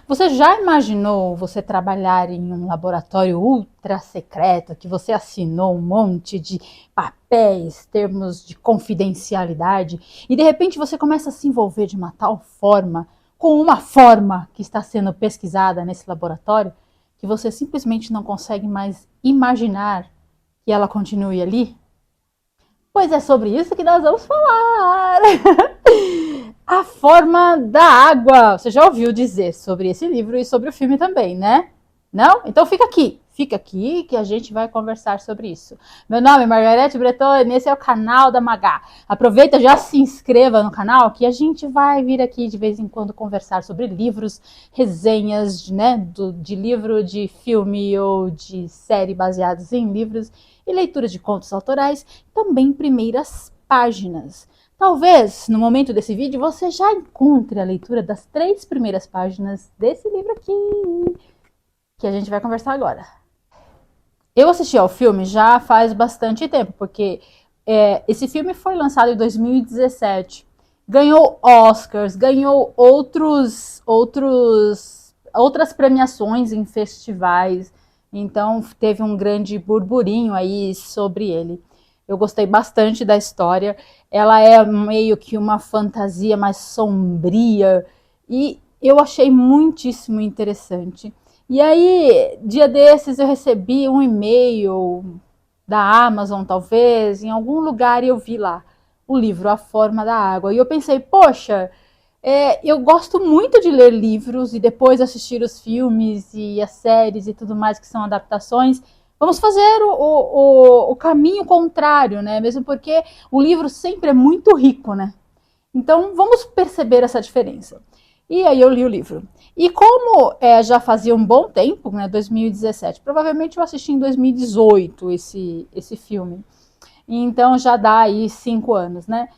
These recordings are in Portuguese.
Você já imaginou você trabalhar em um laboratório ultra secreto, que você assinou um monte de papéis, termos de confidencialidade, e de repente você começa a se envolver de uma tal forma, com uma forma que está sendo pesquisada nesse laboratório, que você simplesmente não consegue mais imaginar que ela continue ali? Pois é sobre isso que nós vamos falar! A Forma da Água. Você já ouviu dizer sobre esse livro e sobre o filme também, né? Não? Então fica aqui que a gente vai conversar sobre isso. Meu nome é Margarete Breton e esse é o canal da Magá. Aproveita, já se inscreva no canal que a gente vai vir aqui de vez em quando conversar sobre livros, resenhas, né, de livro, de filme ou de série baseados em livros e leitura de contos autorais, também primeiras páginas. Talvez, no momento desse vídeo, você já encontre a leitura das 3 primeiras páginas desse livro aqui, que a gente vai conversar agora. Eu assisti ao filme já faz bastante tempo, porque esse filme foi lançado em 2017. Ganhou Oscars, ganhou outras premiações em festivais. Então teve um grande burburinho aí sobre ele. Eu gostei bastante da história. Ela é meio que uma fantasia mais sombria e eu achei muitíssimo interessante. E aí, dia desses eu recebi um e-mail da Amazon, talvez, em algum lugar, e eu vi lá o livro A Forma da Água. E eu pensei, poxa, eu gosto muito de ler livros e depois assistir os filmes e as séries e tudo mais que são adaptações. Vamos fazer o caminho contrário, né? Mesmo porque o livro sempre é muito rico, né? Então vamos perceber essa diferença. E aí eu li o livro. E como já fazia um bom tempo, né, 2017, provavelmente eu assisti em 2018 esse filme. Então já dá aí 5 anos, né?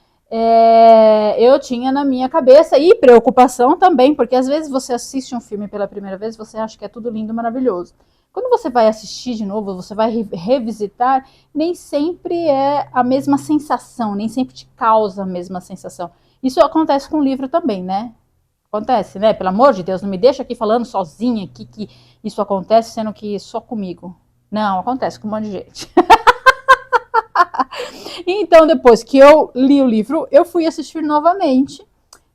Eu tinha na minha cabeça, e preocupação também, porque às vezes você assiste um filme pela primeira vez, você acha que é tudo lindo, maravilhoso. Quando você vai assistir de novo, você vai revisitar, nem sempre é a mesma sensação, nem sempre te causa a mesma sensação. Isso acontece com o livro também, né? Acontece, né? Pelo amor de Deus, não me deixa aqui falando sozinha aqui que isso acontece, sendo que só comigo. Não, acontece com um monte de gente. Então, depois que eu li o livro, eu fui assistir novamente.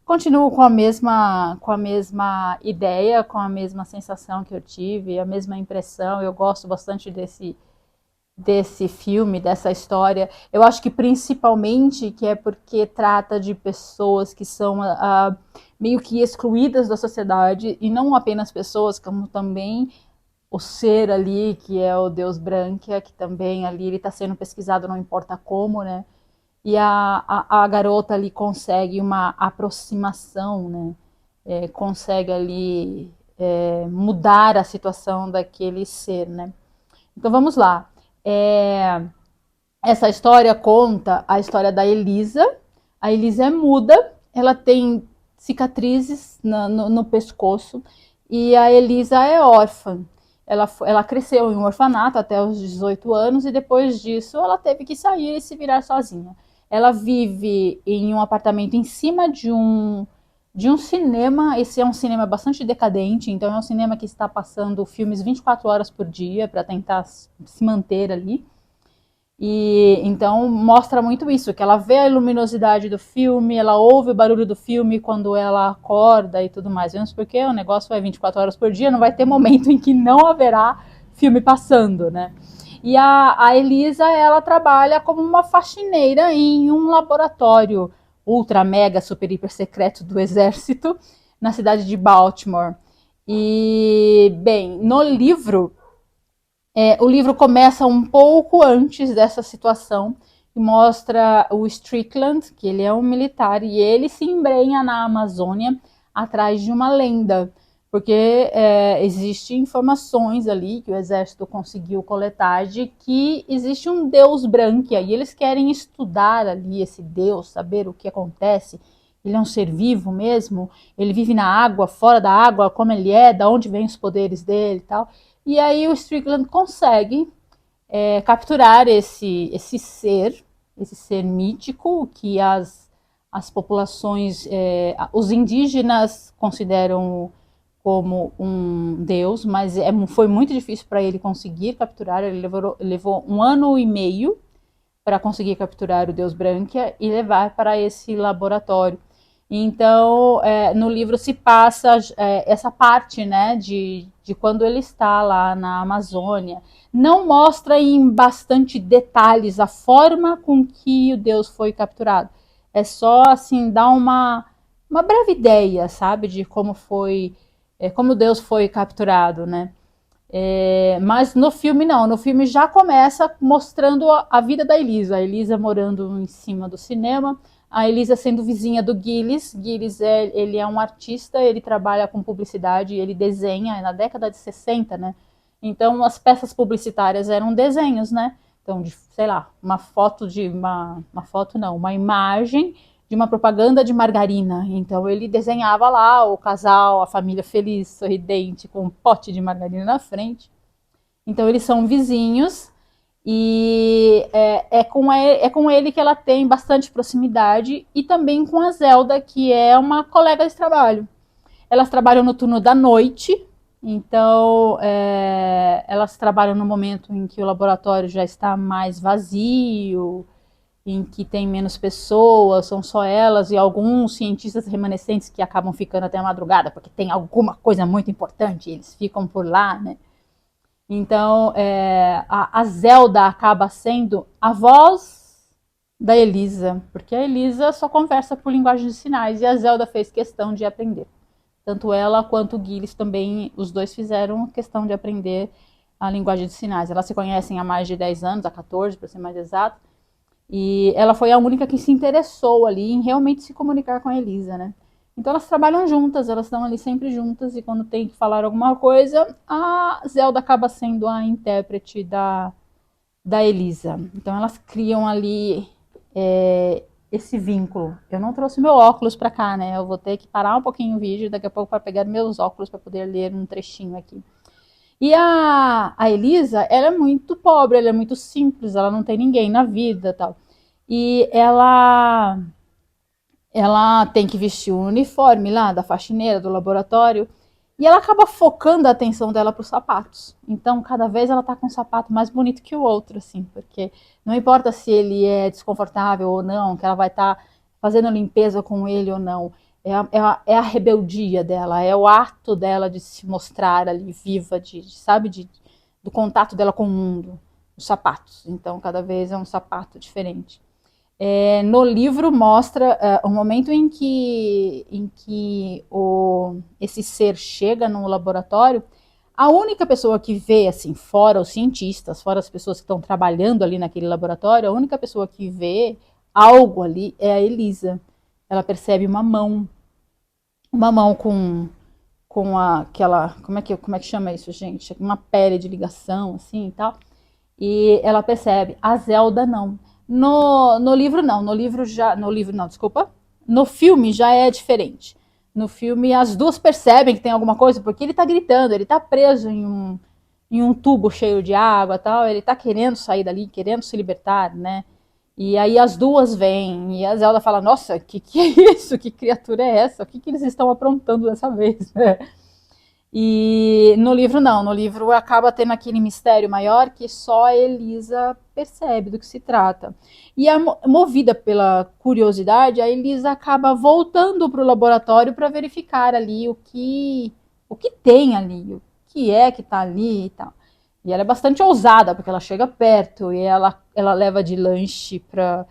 Continuo com a mesma ideia, com a mesma sensação que eu tive, a mesma impressão. Eu gosto bastante desse filme, dessa história. Eu acho que principalmente que é porque trata de pessoas que são meio que excluídas da sociedade, e não apenas pessoas, como também o ser ali, que é o Deus Branca, que também ali ele está sendo pesquisado, não importa como, né? E a garota ali consegue uma aproximação, né? Consegue ali mudar a situação daquele ser, né? Então vamos lá. Essa história conta a história da Elisa. A Elisa é muda, ela tem cicatrizes no pescoço e a Elisa é órfã. Ela cresceu em um orfanato até os 18 anos e depois disso ela teve que sair e se virar sozinha. Ela vive em um apartamento em cima de um cinema. Esse é um cinema bastante decadente, então é um cinema que está passando filmes 24 horas por dia para tentar se manter ali. E então mostra muito isso, que ela vê a luminosidade do filme, ela ouve o barulho do filme quando ela acorda e tudo mais. Vemos porque o negócio é 24 horas por dia, não vai ter momento em que não haverá filme passando, né? E a Elisa, ela trabalha como uma faxineira em um laboratório ultra, mega, super, hiper secreto do exército na cidade de Baltimore. E, bem, no livro o livro começa um pouco antes dessa situação e mostra o Strickland, que ele é um militar, e ele se embrenha na Amazônia atrás de uma lenda, porque existem informações ali que o exército conseguiu coletar de que existe um deus branco, e eles querem estudar ali esse deus, saber o que acontece. Ele é um ser vivo mesmo? Ele vive na água, fora da água, como ele é, da onde vêm os poderes dele e tal. E aí o Strickland consegue capturar esse ser mítico que as populações, os indígenas consideram como um deus, mas foi muito difícil para ele conseguir capturar. Ele levou 1 ano e meio para conseguir capturar o deus Branquia e levar para esse laboratório. Então, no livro se passa essa parte, né, de quando ele está lá na Amazônia. Não mostra em bastante detalhes a forma com que o deus foi capturado. É só, assim, dar uma breve ideia, sabe, de como foi, como Deus foi capturado, né? Mas no filme não, no filme já começa mostrando a vida da Elisa, a Elisa morando em cima do cinema, a Elisa sendo vizinha do Gilles. Gilles ele é um artista, ele trabalha com publicidade, ele desenha na década de 60, né? Então as peças publicitárias eram desenhos, né? Então, sei lá, uma foto não, uma imagem de uma propaganda de margarina. Então ele desenhava lá o casal, a família feliz, sorridente, com um pote de margarina na frente. Então eles são vizinhos e é com ele que ela tem bastante proximidade e também com a Zelda, que é uma colega de trabalho. Elas trabalham no turno da noite, então elas trabalham no momento em que o laboratório já está mais vazio, em que tem menos pessoas, são só elas e alguns cientistas remanescentes que acabam ficando até a madrugada, porque tem alguma coisa muito importante, eles ficam por lá, né? Então, a Zelda acaba sendo a voz da Elisa, porque a Elisa só conversa por linguagem de sinais e a Zelda fez questão de aprender. Tanto ela quanto o Gilles também, os dois fizeram questão de aprender a linguagem de sinais. Elas se conhecem há mais de 10 anos, há 14 para ser mais exato, e ela foi a única que se interessou ali em realmente se comunicar com a Elisa, né? Então elas trabalham juntas, elas estão ali sempre juntas, e quando tem que falar alguma coisa, a Zelda acaba sendo a intérprete da Elisa. Então elas criam ali esse vínculo. Eu não trouxe meu óculos para cá, né? Eu vou ter que parar um pouquinho o vídeo daqui a pouco para pegar meus óculos para poder ler um trechinho aqui. E a Elisa, ela é muito pobre, ela é muito simples, ela não tem ninguém na vida, tal. E ela tem que vestir o uniforme lá da faxineira do laboratório, e ela acaba focando a atenção dela para os sapatos. Então, cada vez ela tá com um sapato mais bonito que o outro, assim, porque não importa se ele é desconfortável ou não, que ela vai estar fazendo limpeza com ele ou não. É a rebeldia dela, é o ato dela de se mostrar ali viva, sabe, do contato dela com o mundo, os sapatos. Então, cada vez é um sapato diferente. No livro mostra o momento em que esse ser chega no laboratório. A única pessoa que vê, assim, fora os cientistas, fora as pessoas que estão trabalhando ali naquele laboratório, a única pessoa que vê algo ali é a Elisa. Ela percebe uma mão com aquela, como é que chama isso, gente? Uma pele de ligação, assim, e tal. E ela percebe. A Zelda não. No livro não, desculpa. No filme já é diferente. No filme as duas percebem que tem alguma coisa, porque ele tá gritando, ele tá preso em um tubo cheio de água, tal, ele tá querendo sair dali, querendo se libertar, né? E aí as duas vêm, e a Zelda fala: nossa, que é isso? Que criatura é essa? O que eles estão aprontando dessa vez? E no livro não, no livro acaba tendo aquele mistério maior que só a Elisa percebe do que se trata. E movida pela curiosidade, a Elisa acaba voltando para o laboratório para verificar ali o que tem ali, o que é que está ali e tal. E ela é bastante ousada, porque ela chega perto e ela leva de lanche para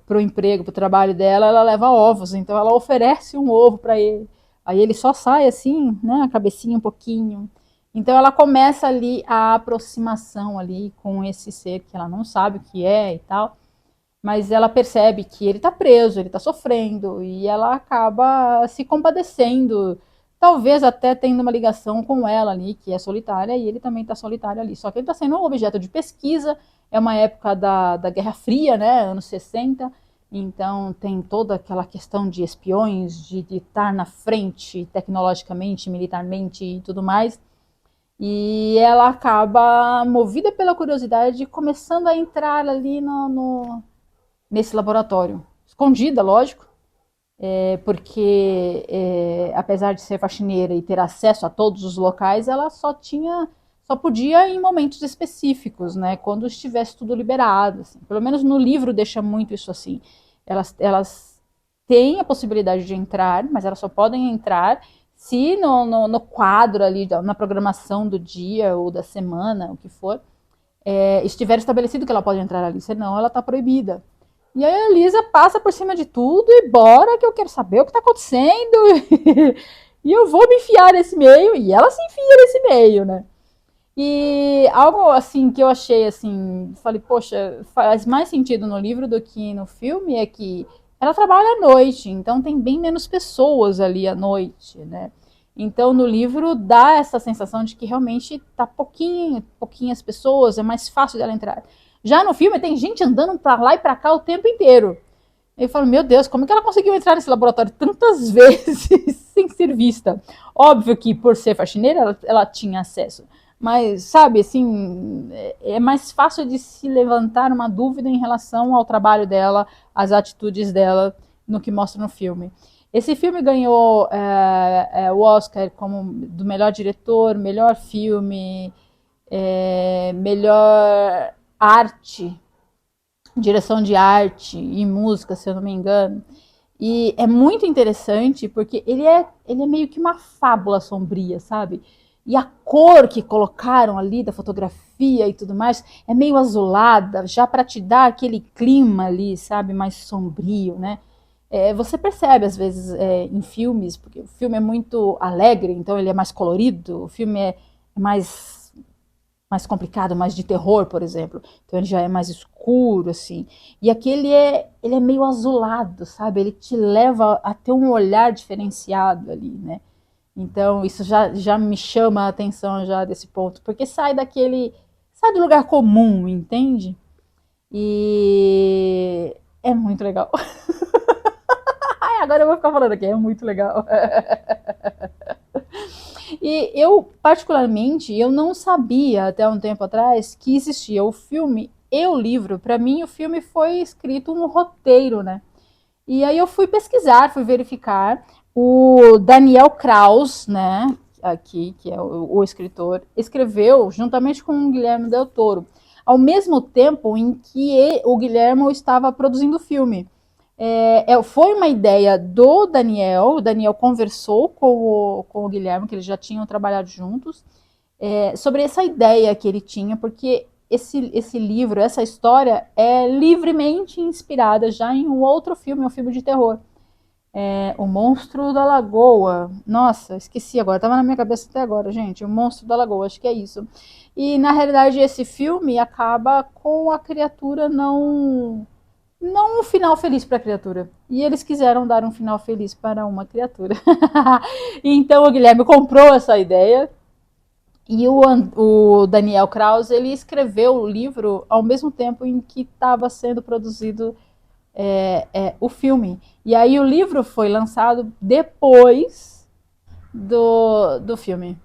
o emprego, para o trabalho dela, ela leva ovos, então ela oferece um ovo para ele. Aí ele só sai assim, né, a cabecinha um pouquinho. Então ela começa ali a aproximação ali com esse ser que ela não sabe o que é e tal, mas ela percebe que ele está preso, ele está sofrendo, e ela acaba se compadecendo, talvez até tendo uma ligação com ela ali, que é solitária, e ele também está solitário ali. Só que ele está sendo um objeto de pesquisa, é uma época da Guerra Fria, né, anos 60, então tem toda aquela questão de espiões, de estar na frente tecnologicamente, militarmente e tudo mais. E ela acaba, movida pela curiosidade, começando a entrar ali nesse laboratório. Escondida, lógico, porque apesar de ser faxineira e ter acesso a todos os locais, ela só podia em momentos específicos, né? Quando estivesse tudo liberado. Assim. Pelo menos no livro deixa muito isso assim. Elas têm a possibilidade de entrar, mas elas só podem entrar se no quadro ali, na programação do dia ou da semana, o que for, estiver estabelecido que ela pode entrar ali, senão ela está proibida. E aí a Elisa passa por cima de tudo e bora que eu quero saber o que está acontecendo e eu vou me enfiar nesse meio, e ela se enfia nesse meio, né? E algo assim que eu achei assim, falei, poxa, faz mais sentido no livro do que no filme é que ela trabalha à noite, então tem bem menos pessoas ali à noite, né? Então no livro dá essa sensação de que realmente tá pouquinhas pessoas, é mais fácil dela entrar. Já no filme tem gente andando pra lá e pra cá o tempo inteiro. Eu falo, meu Deus, como é que ela conseguiu entrar nesse laboratório tantas vezes sem ser vista? Óbvio que por ser faxineira ela tinha acesso. Mas, sabe, assim, é mais fácil de se levantar uma dúvida em relação ao trabalho dela, às atitudes dela, no que mostra no filme. Esse filme ganhou o Oscar como do melhor diretor, melhor filme, melhor arte, direção de arte e música, se eu não me engano. E é muito interessante porque ele é meio que uma fábula sombria, sabe? E a cor que colocaram ali da fotografia e tudo mais é meio azulada, já para te dar aquele clima ali, sabe, mais sombrio, né? Você percebe às vezes em filmes, porque o filme é muito alegre, então ele é mais colorido, o filme é mais complicado, mais de terror, por exemplo. Então ele já é mais escuro, assim. E aqui ele é meio azulado, sabe? Ele te leva a ter um olhar diferenciado ali, né? Então isso já me chama a atenção já desse ponto, porque sai do lugar comum, entende? E é muito legal. Ai, agora eu vou ficar falando aqui, é muito legal. E eu, particularmente, eu não sabia até um tempo atrás que existia o filme e o livro. Para mim, o filme foi escrito um roteiro, né? E aí eu fui pesquisar, fui verificar. O Daniel Kraus, né, aqui, que é o escritor, escreveu juntamente com o Guilherme Del Toro, ao mesmo tempo em que o Guilherme estava produzindo o filme. Foi uma ideia do Daniel, o Daniel conversou com o Guilherme, que eles já tinham trabalhado juntos, sobre essa ideia que ele tinha, porque esse livro, essa história é livremente inspirada já em um outro filme, um filme de terror. O Monstro da Lagoa. Nossa, esqueci agora, estava na minha cabeça até agora, gente. O Monstro da Lagoa, acho que é isso. E na realidade esse filme acaba com a criatura não um final feliz para a criatura. E eles quiseram dar um final feliz para uma criatura. Então o Guilherme comprou essa ideia. E o Daniel Kraus, ele escreveu o livro ao mesmo tempo em que estava sendo produzido o filme. E aí o livro foi lançado depois do filme.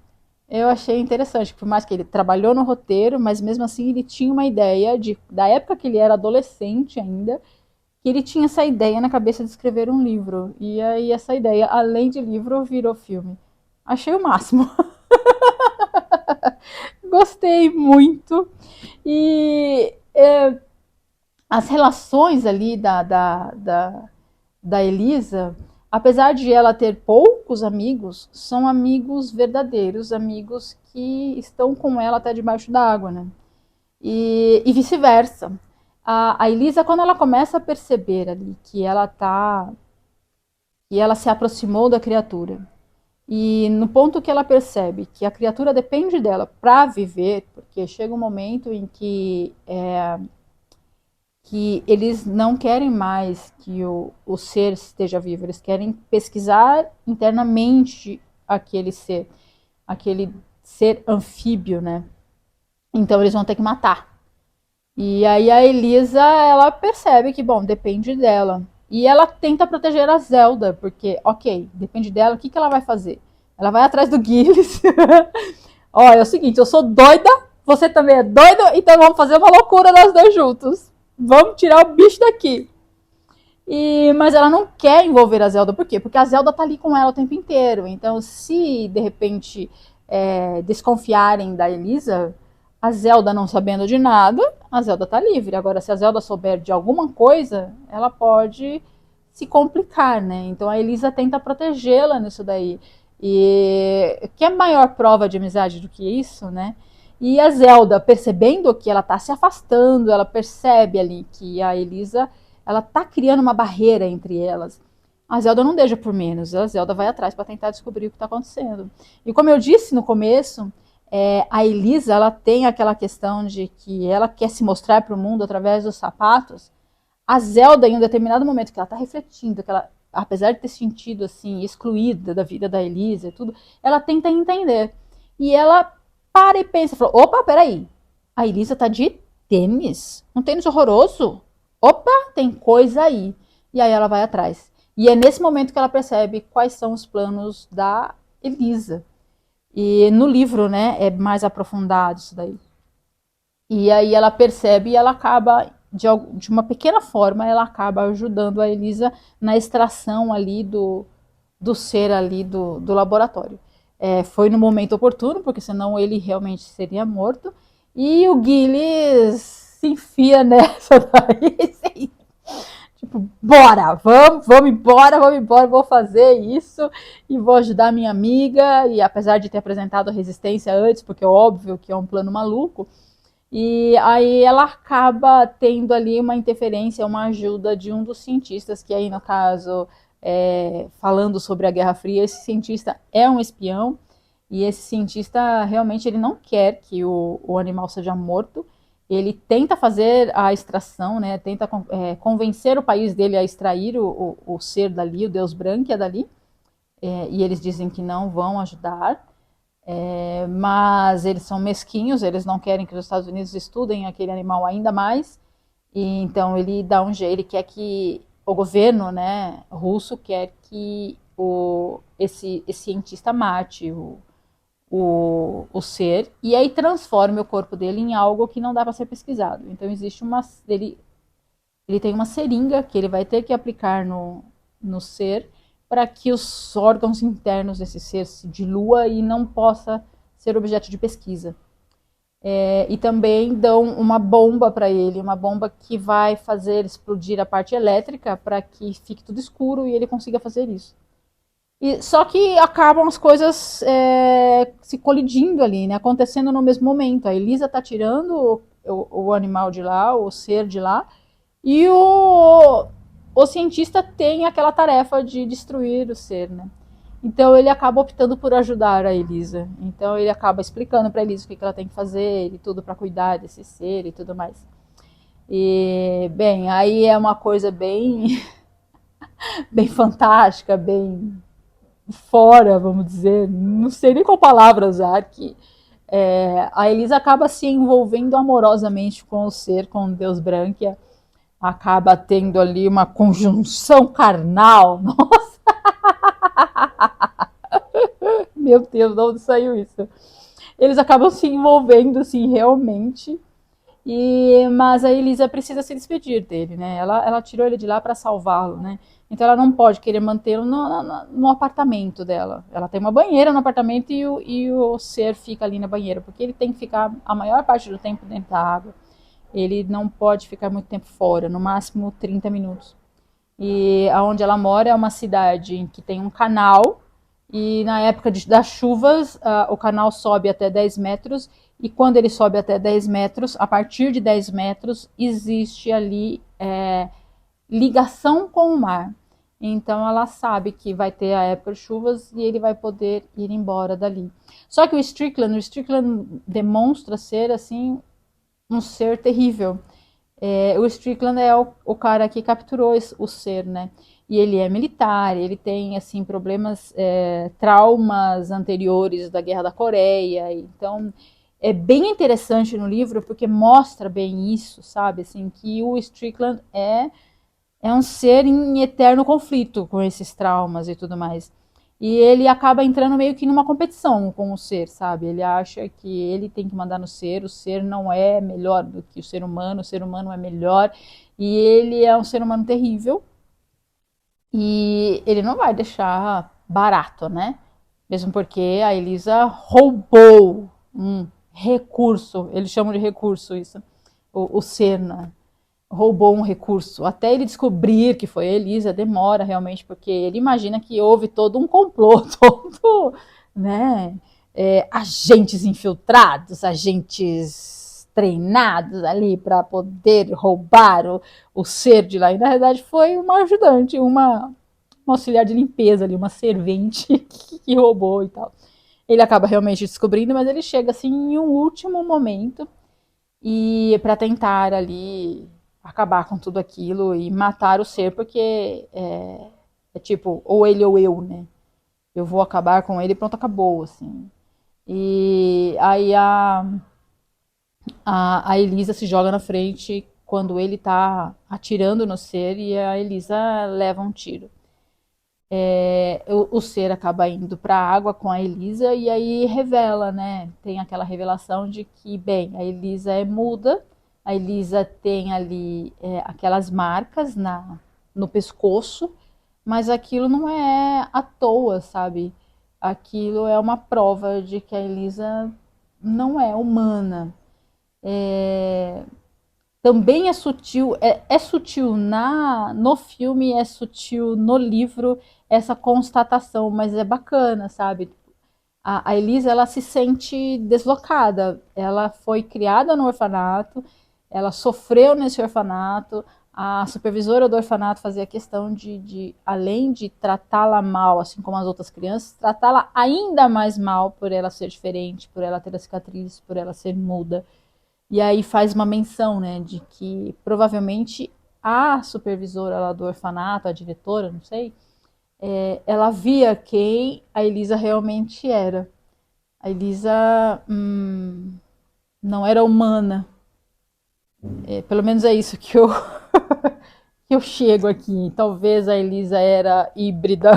Eu achei interessante, por mais que ele trabalhou no roteiro, mas mesmo assim ele tinha uma ideia da época que ele era adolescente ainda, que ele tinha essa ideia na cabeça de escrever um livro. E aí essa ideia, além de livro, virou filme. Achei o máximo. Gostei muito. E as relações ali da Elisa, apesar de ela ter poucos amigos, são amigos verdadeiros, amigos que estão com ela até debaixo d'água, né? E vice-versa. A Elisa, quando ela começa a perceber ali que ela se aproximou da criatura, e no ponto que ela percebe que a criatura depende dela para viver, porque chega um momento em que eles não querem mais que o ser esteja vivo, eles querem pesquisar internamente aquele ser anfíbio, né? Então eles vão ter que matar. E aí a Elisa, ela percebe que, bom, depende dela. E ela tenta proteger a Zelda, porque, ok, depende dela, o que ela vai fazer? Ela vai atrás do Gilles. Olha, é o seguinte, eu sou doida, você também é doido, então vamos fazer uma loucura nós dois juntos. Vamos tirar o bicho daqui. Mas ela não quer envolver a Zelda, por quê? Porque a Zelda tá ali com ela o tempo inteiro. Então, se de repente desconfiarem da Elisa, a Zelda não sabendo de nada, a Zelda tá livre. Agora, se a Zelda souber de alguma coisa, ela pode se complicar, né? Então a Elisa tenta protegê-la nisso daí. E que é maior prova de amizade do que isso, né? E a Zelda, percebendo que ela tá se afastando, ela percebe ali que a Elisa ela tá criando uma barreira entre elas. A Zelda não deixa por menos, a Zelda vai atrás para tentar descobrir o que está acontecendo. E como eu disse no começo, a Elisa ela tem aquela questão de que ela quer se mostrar para o mundo através dos sapatos. A Zelda, em um determinado momento que ela está refletindo, que ela, apesar de ter sentido assim excluída da vida da Elisa e tudo, ela tenta entender. E ela para e pensa, fala, opa, peraí, a Elisa tá de tênis? Um tênis horroroso? Opa, tem coisa aí. E aí ela vai atrás. E é nesse momento que ela percebe quais são os planos da Elisa. E no livro, né, é mais aprofundado isso daí. E aí ela percebe e ela acaba, de uma pequena forma, ela acaba ajudando a Elisa na extração ali do ser ali do laboratório. Foi no momento oportuno, porque senão ele realmente seria morto. E o Gilles se enfia nessa daí, assim, tipo, bora, vamos embora, vou fazer isso e vou ajudar minha amiga. E apesar de ter apresentado resistência antes, porque é óbvio que é um plano maluco, e aí ela acaba tendo ali uma interferência, uma ajuda de um dos cientistas, que aí no caso, falando sobre a Guerra Fria, esse cientista é um espião, e esse cientista realmente ele não quer que o animal seja morto, ele tenta fazer a extração, né, tenta convencer o país dele a extrair o ser dali, o Deus Branquia dali, e eles dizem que não vão ajudar, mas eles são mesquinhos, eles não querem que os Estados Unidos estudem aquele animal ainda mais, e então ele dá um jeito, ele quer que o governo, né, russo quer que esse cientista mate o ser e aí transforme o corpo dele em algo que não dá para ser pesquisado. Então existe ele tem uma seringa que ele vai ter que aplicar no ser para que os órgãos internos desse ser se dilua e não possa ser objeto de pesquisa. E também dão uma bomba para ele, uma bomba que vai fazer explodir a parte elétrica para que fique tudo escuro e ele consiga fazer isso. Só que acabam as coisas se colidindo ali, né? Acontecendo no mesmo momento. A Elisa está tirando o animal de lá, o ser de lá, e o cientista tem aquela tarefa de destruir o ser, né? Então ele acaba optando por ajudar a Elisa. Então ele acaba explicando para Elisa o que ela tem que fazer e tudo para cuidar desse ser e tudo mais. E bem, aí é uma coisa bem bem fantástica, bem fora, vamos dizer, não sei nem qual palavra usar, que a Elisa acaba se envolvendo amorosamente com o ser, com o Deus Branquia, acaba tendo ali uma conjunção carnal. Nossa, meu Deus, de onde saiu isso? Eles acabam se envolvendo, assim, realmente. Mas a Elisa precisa se despedir dele, né? Ela tirou ele de lá para salvá-lo, né? Então ela não pode querer mantê-lo no apartamento dela. Ela tem uma banheira no apartamento e o ser fica ali na banheira, porque ele tem que ficar a maior parte do tempo dentro da água. Ele não pode ficar muito tempo fora, no máximo 30 minutos. E aonde ela mora é uma cidade em que tem um canal, e na época das chuvas o canal sobe até 10 metros, e quando ele sobe até 10 metros, a partir de 10 metros existe ali ligação com o mar. Então ela sabe que vai ter a época de chuvas e ele vai poder ir embora dali. Só que o Strickland demonstra ser assim um ser terrível. O Strickland é o cara que capturou o ser, né? E ele é militar, ele tem assim problemas, traumas anteriores da Guerra da Coreia. Então é bem interessante no livro porque mostra bem isso, sabe? Assim, que o Strickland é um ser em eterno conflito com esses traumas e tudo mais. E ele acaba entrando meio que numa competição com o ser, sabe? Ele acha que ele tem que mandar no ser, o ser não é melhor do que o ser humano é melhor. E ele é um ser humano terrível. E ele não vai deixar barato, né? Mesmo porque a Elisa roubou um recurso, eles chamam de recurso isso, o Senna roubou um recurso. Até ele descobrir que foi a Elisa, demora realmente, porque ele imagina que houve todo um complô, todo, né? Agentes infiltrados, agentes treinados ali para poder roubar o ser de lá. E na verdade foi uma ajudante, uma auxiliar de limpeza ali, uma servente que roubou e tal. Ele acaba realmente descobrindo, mas ele chega assim em um último momento e para tentar ali acabar com tudo aquilo e matar o ser, porque é tipo, ou ele ou eu, né? Eu vou acabar com ele e pronto, acabou, assim. E aí a Elisa se joga na frente quando ele tá atirando no ser e a Elisa leva um tiro. O ser acaba indo para a água com a Elisa e aí revela, né? Tem aquela revelação de que, bem, a Elisa é muda, a Elisa tem ali aquelas marcas no pescoço, mas aquilo não é à toa, sabe? Aquilo é uma prova de que a Elisa não é humana. É, também é sutil, é sutil no filme, é sutil no livro essa constatação, mas é bacana, sabe? A Elisa, ela se sente deslocada, ela foi criada no orfanato, ela sofreu nesse orfanato, a supervisora do orfanato fazia questão além de tratá-la mal, assim como as outras crianças, tratá-la ainda mais mal por ela ser diferente, por ela ter a cicatriz, por ela ser muda. E aí faz uma menção, né, de que provavelmente a supervisora lá do orfanato, a diretora, não sei, ela via quem a Elisa realmente era. A Elisa não era humana. Pelo menos é isso que que eu chego aqui. Talvez a Elisa era híbrida,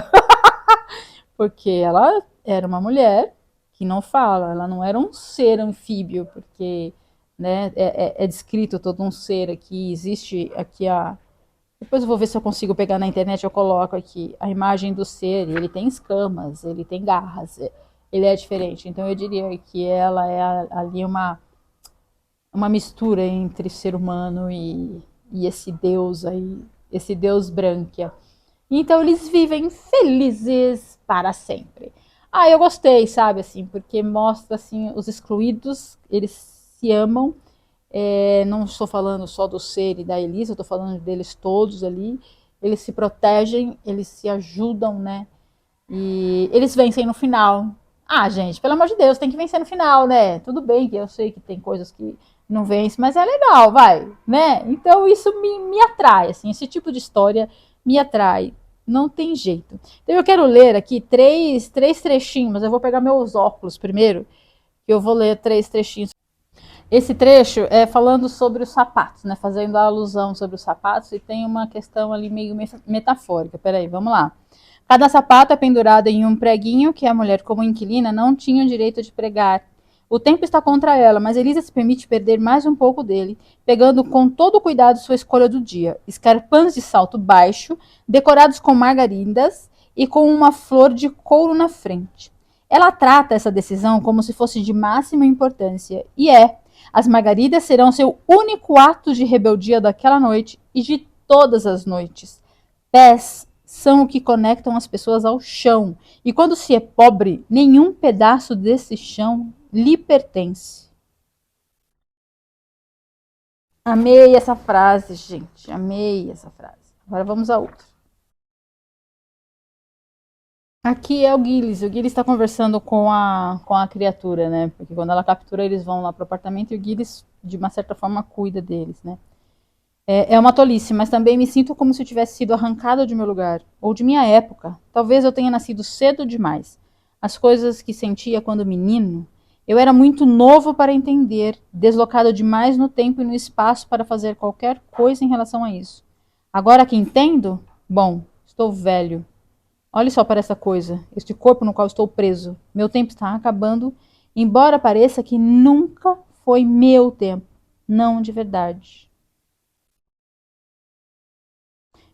porque ela era uma mulher que não fala, ela não era um ser anfíbio, porque né, é descrito todo um ser aqui, existe aqui a. Depois eu vou ver se eu consigo pegar na internet, eu coloco aqui a imagem do ser, ele tem escamas, ele tem garras, ele é diferente. Então eu diria que ela é ali uma mistura entre ser humano e esse deus aí, esse deus Branquia. Então eles vivem felizes para sempre. Ah, eu gostei, sabe, assim, porque mostra assim os excluídos, eles se amam. Não estou falando só do ser e da Elisa, eu estou falando deles todos ali. Eles se protegem, eles se ajudam, né? E eles vencem no final. Ah, gente, pelo amor de Deus, tem que vencer no final, né? Tudo bem que eu sei que tem coisas que não vencem, mas é legal, vai, né? Então isso me atrai, assim, esse tipo de história me atrai. Não tem jeito. Então eu quero ler aqui três trechinhos, mas eu vou pegar meus óculos primeiro, que eu vou ler três trechinhos. Esse trecho é falando sobre os sapatos, né? Fazendo a alusão sobre os sapatos e tem uma questão ali meio metafórica. Peraí, vamos lá. Cada sapato é pendurado em um preguinho que a mulher, como inquilina, não tinha o direito de pregar. O tempo está contra ela, mas Elisa se permite perder mais um pouco dele, pegando com todo cuidado sua escolha do dia: escarpãs de salto baixo, decorados com margaridas e com uma flor de couro na frente. Ela trata essa decisão como se fosse de máxima importância, e é. As margaridas serão seu único ato de rebeldia daquela noite e de todas as noites. Pés são o que conectam as pessoas ao chão, e quando se é pobre, nenhum pedaço desse chão lhe pertence. Amei essa frase, gente. Amei essa frase. Agora vamos a outra. Aqui é o Gilles. O Gilles está conversando com a criatura, né? Porque quando ela captura, eles vão lá pro apartamento e o Gilles, de uma certa forma, cuida deles, né? É uma tolice, mas também me sinto como se eu tivesse sido arrancada de meu lugar, ou de minha época. Talvez eu tenha nascido cedo demais. As coisas que sentia quando menino, eu era muito novo para entender, deslocado demais no tempo e no espaço para fazer qualquer coisa em relação a isso. Agora que entendo, bom, estou velho. Olhe só para essa coisa, este corpo no qual estou preso. Meu tempo está acabando, embora pareça que nunca foi meu tempo. Não de verdade.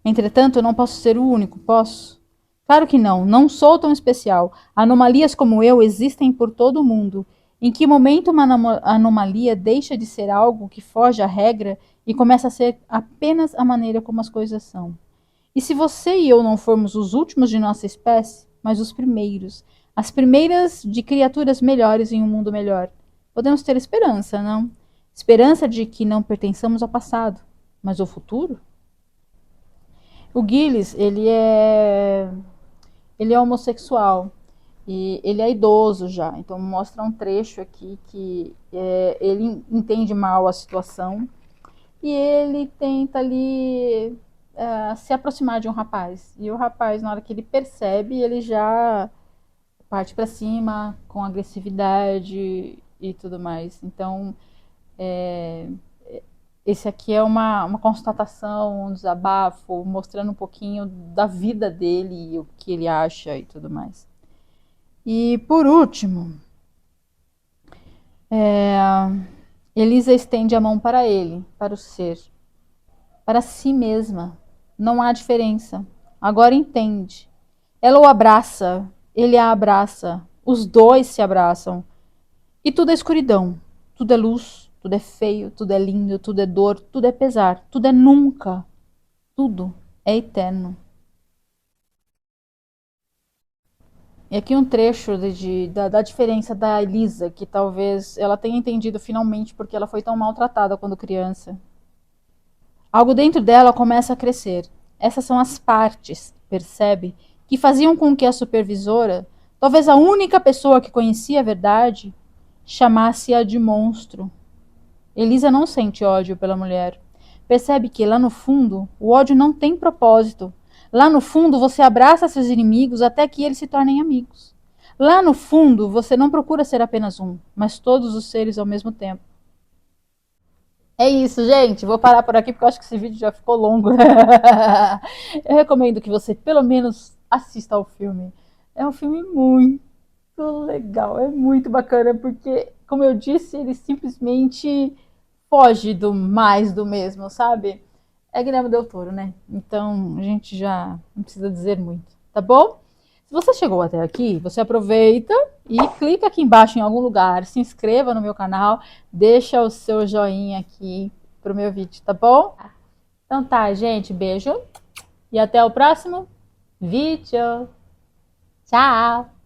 Entretanto, eu não posso ser o único, posso? Claro que não, não sou tão especial. Anomalias como eu existem por todo o mundo. Em que momento uma anomalia deixa de ser algo que foge à regra e começa a ser apenas a maneira como as coisas são? E se você e eu não formos os últimos de nossa espécie, mas os primeiros, as primeiras de criaturas melhores em um mundo melhor, podemos ter esperança, não? Esperança de que não pertençamos ao passado, mas ao futuro? O Gilles, ele é homossexual e ele é idoso já. Então mostra um trecho aqui que ele entende mal a situação e ele tenta ali se aproximar de um rapaz. E o rapaz, na hora que ele percebe, ele já parte para cima com agressividade e tudo mais. Então, esse aqui é uma constatação, um desabafo, mostrando um pouquinho da vida dele e o que ele acha e tudo mais. E por último, Elisa estende a mão para ele, para o ser, para si mesma. Não há diferença. Agora entende. Ela o abraça, ele a abraça, os dois se abraçam. E tudo é escuridão, tudo é luz, tudo é feio, tudo é lindo, tudo é dor, tudo é pesar, tudo é nunca, tudo é eterno. E aqui um trecho da diferença da Elisa, que talvez ela tenha entendido finalmente porque ela foi tão maltratada quando criança. Algo dentro dela começa a crescer. Essas são as partes, percebe? Que faziam com que a supervisora, talvez a única pessoa que conhecia a verdade, chamasse-a de monstro. Elisa não sente ódio pela mulher. Percebe que, lá no fundo, o ódio não tem propósito. Lá no fundo, você abraça seus inimigos até que eles se tornem amigos. Lá no fundo, você não procura ser apenas um, mas todos os seres ao mesmo tempo. É isso, gente. Vou parar por aqui porque eu acho que esse vídeo já ficou longo. Eu recomendo que você, pelo menos, assista ao filme. É um filme muito legal, é muito bacana, porque, como eu disse, ele simplesmente foge do mais do mesmo, sabe? É Guilherme Del Toro, né? Então a gente já não precisa dizer muito, tá bom? Se você chegou até aqui, você aproveita e clica aqui embaixo em algum lugar, se inscreva no meu canal, deixa o seu joinha aqui pro meu vídeo, tá bom? Então tá, gente, beijo e até o próximo vídeo. Tchau!